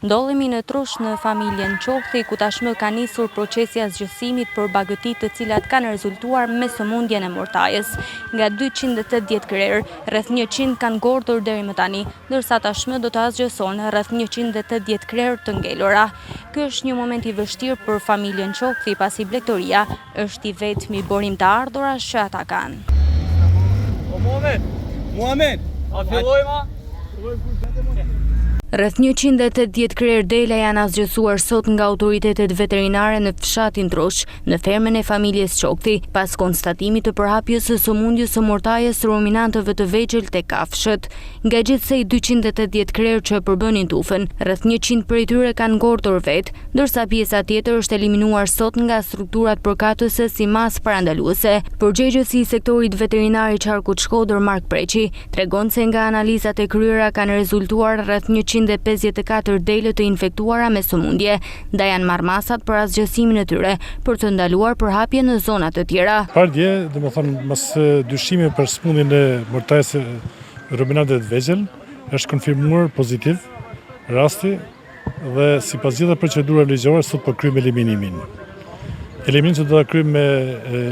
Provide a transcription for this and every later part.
Ndodhemi në Trush në familjen Qohthi, ku tashmë ka nisur procesi i zgjësimit për bagëtit të cilat kanë rezultuar me sëmundjen e mortajës. Nga 280 krerë, rreth 100 kanë ngordhur deri më tani, ndërsa tashmë do të zgjësohen rreth 180 krerë të ngelura. Ky është një moment i vështirë për familjen Qohthi, pasi blegtoria është i vetmi burim të ardhuras që ata kanë. Muhamet, a fillojma? Rreth 180 krerë dela janë zgjësuar sot nga autoritetet veterinare në fshatin Trush, në fermën e familjes Qohthi, pas konstatimit të përhapjes së sëmundjes së mortajës ruminantëve të vegjël tek kafshët. Nga gjithsej 280 krerë që përbënin tufën, rreth 100 prej tyre kanë ngordhur vetë, ndërsa pjesa tjetër është eliminuar sot nga strukturat përkatëse si masë parandaluese. Përgjegjësi i sektorit veterinar i Qarkut Shkodër, Mark Preqi, tregon se nga analizat e kryera kanë rezultuar rreth 154 delë të infektuara me sëmundje, nda janë marrë masat për asgjësimin e tyre për të ndaluar përhapje në zonat të tjera. Pardje, domethënë mas dyshime për sëmundjen e mortajës ruminantëve të vegjël, është konfirmuar pozitiv rasti dhe sipas gjitha procedurave ligjore sot po kryejmë eliminimin. Eliminimin që do ta kryejmë me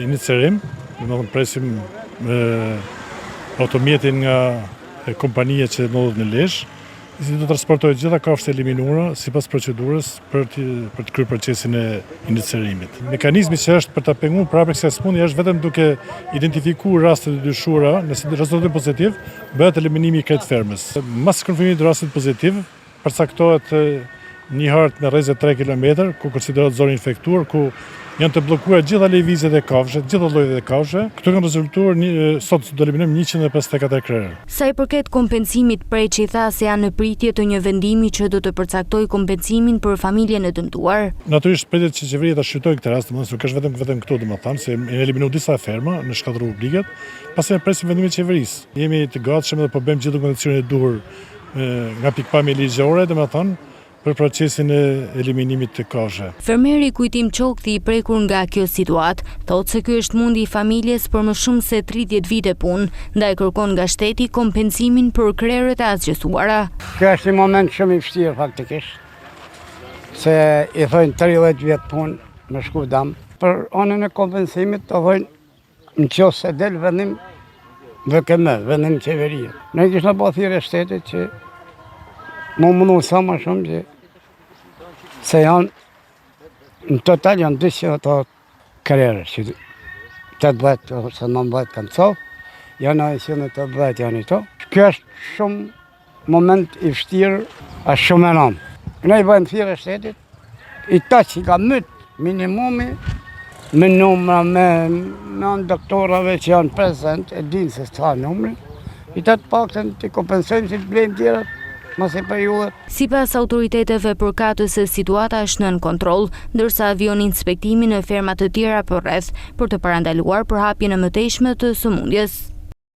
iniciarim, domethënë presim automjetin nga kompania që ndodhet në Lezhë, si do të transportojë gjitha kafshët e eliminuara sipas procedurës për të kryer procesin e iniciarimit. Mekanizmi që është për ta penguar prapë kësaj sëmundje është vetëm duke identifikuar rastet e dyshuara, nëse rezultati pozitiv, bëhet eliminimi i krejt fermës. Mas konfirmimit të rastit pozitiv, përcaktohet një hartë me rrezë 3 km, ku konsiderohet zonë infektuar, ku janë të bllokuar gjitha lëvizjet e kafshëve, gjitha llojet e kafshëve. Këto kanë rezultuar sot do eliminojmë 154 krerë. Sa i përket kompensimit, Preqi tha se janë në pritje të një vendimi që do të përcaktojë kompensimin për familjen e dëmtuar. Natyrisht pritet që qeveria ta shqyrtojë këtë rast, domethënë nuk është vetëm këtu, domethënë se janë eliminuar disa ferma në shkallë Republikët, pasi ne presim vendimin e qeverisë. Jemi të gatshëm dhe po bëjmë gjithë dokumentacionin e duhur nga pikpamja ligjore, domethënë për procesin e eliminimit të kafshëve. Fermeri Kujtim Qohthi, i prekur nga kjo situatë, thotë se ky është mundi i familjes për më shumë se 30 vite punë, ndaj kërkon nga shteti kompensimin për krerët e asgjësuara. Kjo është një moment shumë i vështirë faktikisht, se i thojnë 30 vjet punë me shku dam. Për anën e kompensimit të thojnë nëse del vendim VKM, vendim qeverie. Ne kishna po thirrje shtetit që më mundu sa më shumë që se janë në total janë 200 krerë që 80 ose 90 kanë copë, janë 180 janë ito. Kjo është shumë moment i vështirë, është shumë e nëmë. Ne i bëjmë thirrje shtetit, i ta që ka mytë minimumi, me numra, me doktorave që janë prezent, e dinë se s'ka numri, i ta të paktën të kompensojmë si të blejmë tjerat. Sipas autoriteteve përkatëse, situata është nën kontroll, ndërsa avion inspektimi në ferma të tjera përreth për të parandaluar përhapjen e mëtejshme të sëmundjes.